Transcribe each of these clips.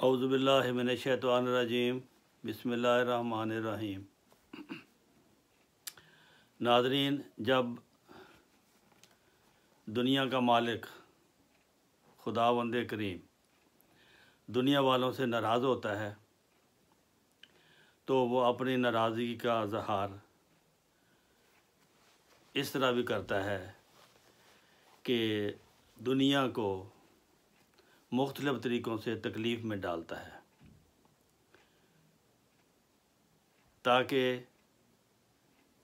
औज़ुबिल्लाहि मिनश्शैतानिर्रजीम बिस्मिल्लाहिर्रहमानिर्रहीम। नाज़रीन, जब दुनिया का मालिक खुदावंद करीम दुनिया वालों से नाराज़ होता है तो वो अपनी नाराज़गी का इज़हार इस तरह भी करता है कि दुनिया को मुख्तलिफ़ तरीक़ों से तकलीफ़ में डालता है ताकि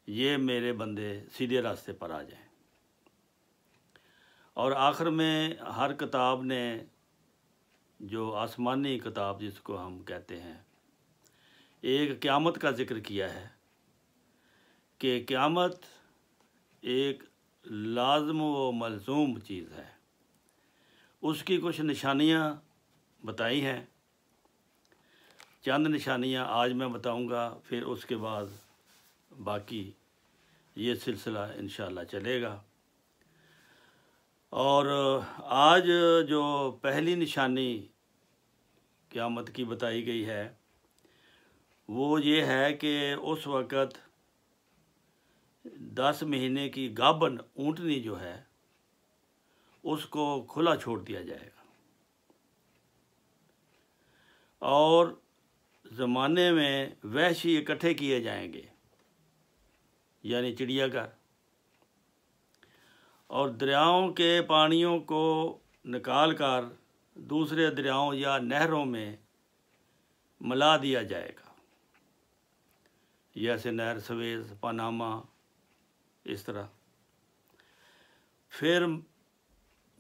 ये मेरे बंदे सीधे रास्ते पर आ जाएं। और आखिर में हर किताब ने, जो आसमानी किताब जिसको हम कहते हैं, एक क़यामत का ज़िक्र किया है कि क़यामत एक लाज़िम व मलज़ूम चीज़ है। उसकी कुछ निशानियाँ बताई हैं। चंद निशानियाँ आज मैं बताऊंगा, फिर उसके बाद बाकी ये सिलसिला इंशाअल्लाह चलेगा। और आज जो पहली निशानी क़यामत की बताई गई है वो ये है कि उस वक़्त 10 महीने की गाभन ऊँटनी जो है उसको खुला छोड़ दिया जाएगा और ज़माने में वहशी इकट्ठे किए जाएंगे, यानी चिड़ियाघर, और दरियाओं के पानियों को निकाल कर दूसरे दरियाओं या नहरों में मिला दिया जाएगा, जैसे नहर सवेज़, पनामा, इस तरह। फिर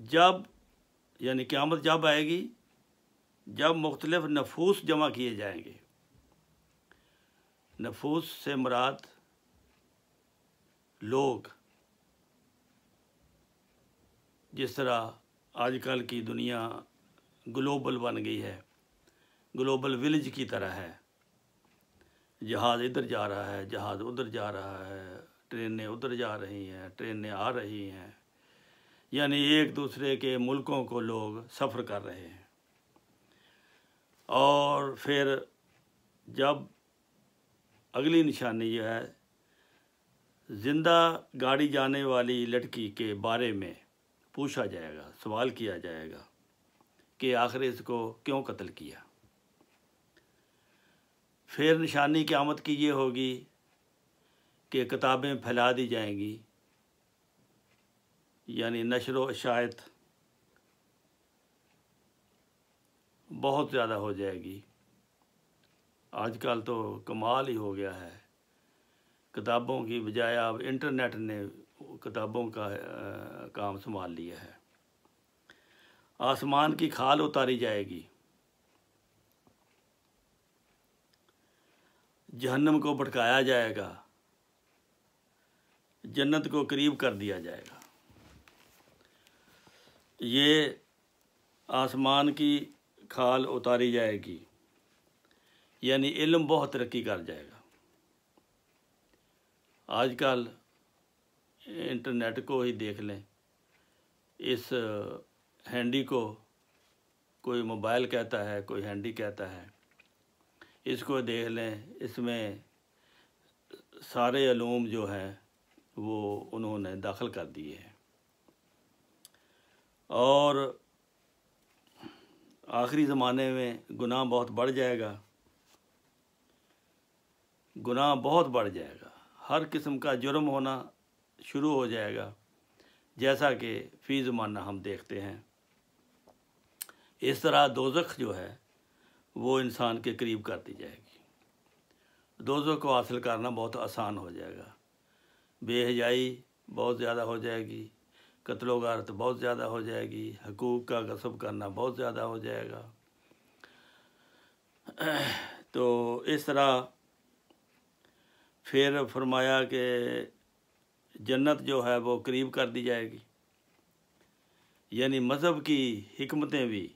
जब यानी क़यामत जब आएगी जब मुख्तलिफ़ नफूस जमा किए जाएंगे। नफूस से मुराद लोग, जिस तरह आजकल की दुनिया ग्लोबल बन गई है, ग्लोबल विलेज की तरह है। जहाज़ इधर जा रहा है, जहाज़ उधर जा रहा है, ट्रेनें उधर जा रही हैं, ट्रेनें आ रही हैं, यानी एक दूसरे के मुल्कों को लोग सफ़र कर रहे हैं। और फिर जब अगली निशानी यह है, ज़िंदा गाड़ी जाने वाली लड़की के बारे में पूछा जाएगा, सवाल किया जाएगा कि आखिर इसको क्यों कत्ल किया। फिर निशानी क़यामत की ये होगी कि किताबें फैला दी जाएंगी, यानी नशर व इशाअत बहुत ज़्यादा हो जाएगी। आजकल तो कमाल ही हो गया है, किताबों की बजाय अब इंटरनेट ने किताबों का काम संभाल लिया है। आसमान की खाल उतारी जाएगी, जहन्नम को भटकाया जाएगा, जन्नत को करीब कर दिया जाएगा। ये आसमान की खाल उतारी जाएगी, यानी इल्म बहुत तरक्की कर जाएगा। आजकल इंटरनेट को ही देख लें, इस हैंडी को कोई मोबाइल कहता है, कोई हैंडी कहता है, इसको देख लें। इसमें सारे अलूम जो हैं वो उन्होंने दाखिल कर दिए हैं। और आखिरी ज़माने में गुनाह बहुत बढ़ जाएगा, गुनाह बहुत बढ़ जाएगा, हर किस्म का जुर्म होना शुरू हो जाएगा, जैसा कि फ़ी ज़माना हम देखते हैं। इस तरह दोज़ख जो है वो इंसान के करीब कर दी जाएगी। दोज़ख को हासिल करना बहुत आसान हो जाएगा, बेहयाई बहुत ज़्यादा हो जाएगी, कत्ल व गारत बहुत ज़्यादा हो जाएगी, हकूक़ का गस्ब करना बहुत ज़्यादा हो जाएगा। तो इस तरह फिर फरमाया कि जन्नत जो है वो करीब कर दी जाएगी, यानी मज़हब की हिकमतें भी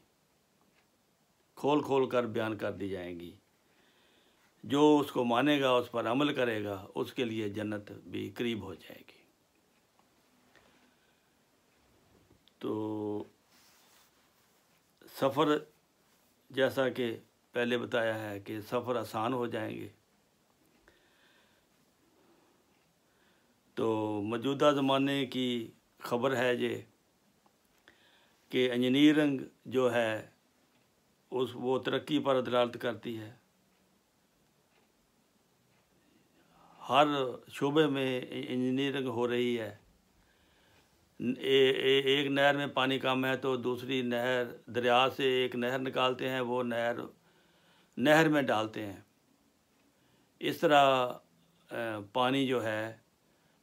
खोल खोल कर बयान कर दी जाएंगी। जो उसको मानेगा, उस पर अमल करेगा, उसके लिए जन्नत भी करीब हो जाएगी। तो सफ़र जैसा कि पहले बताया है कि सफ़र आसान हो जाएंगे। तो मौजूदा ज़माने की ख़बर है ये कि इंजीनियरिंग जो है वो तरक्की पर दलालत करती है। हर शोबे में इंजीनियरिंग हो रही है। एक नहर में पानी कम है तो दूसरी नहर, दरिया से एक नहर निकालते हैं, वो नहर में डालते हैं। इस तरह पानी जो है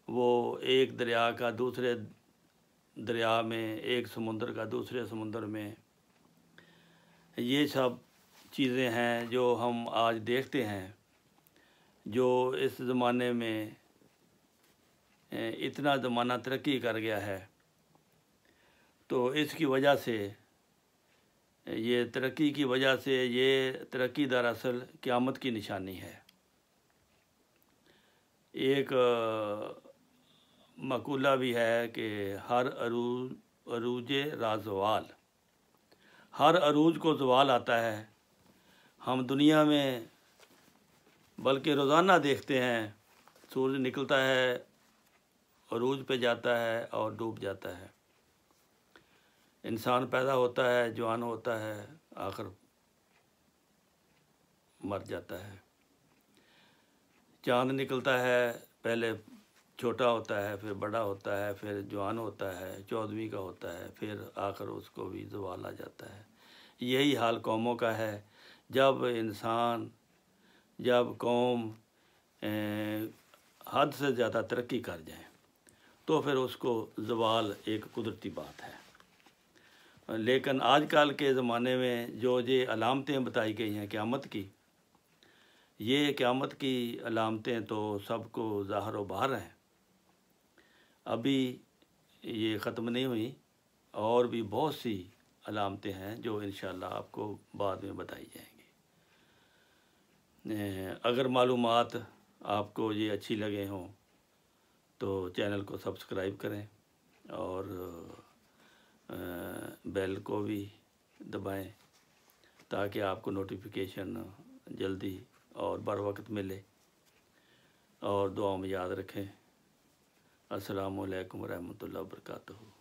वो एक दरिया का दूसरे दरिया में, एक समुंदर का दूसरे समुंदर में, ये सब चीज़ें हैं जो हम आज देखते हैं। जो इस ज़माने में इतना ज़माना तरक्की कर गया है, तो इसकी वजह से, ये तरक्की की वजह से, ये तरक्की दरअसल क़यामत की निशानी है। एक मक़ूला भी है कि हर अरूज राज़वाल, हर अरूज को ज़वाल आता है। हम दुनिया में बल्कि रोज़ाना देखते हैं, सूरज निकलता है, अरूज पे जाता है और डूब जाता है। इंसान पैदा होता है, जवान होता है, आखिर मर जाता है। चाँद निकलता है, पहले छोटा होता है, फिर बड़ा होता है, फिर जवान होता है, 14वीं का होता है, फिर आखिर उसको भी ज़वाल आ जाता है। यही हाल कौमों का है। जब कौम हद से ज़्यादा तरक्की कर जाए तो फिर उसको ज़वाल एक कुदरती बात है। लेकिन आजकल के ज़माने में जो ये अलामतें बताई गई हैं क़यामत की, ये क़यामत की अलामतें तो सबको ज़ाहिर व बाहर हैं। अभी ये ख़त्म नहीं हुई, और भी बहुत सी अलामतें हैं जो इंशाअल्लाह आपको बाद में बताई जाएंगी। अगर मालूमात आपको ये अच्छी लगे हों तो चैनल को सब्सक्राइब करें और बेल को भी दबाएं ताकि आपको नोटिफिकेशन जल्दी और बर वक्त मिले। और दुआ में याद रखें। अस्सलामु अलैकुम रहमतुल्लाहि व बरकातहू।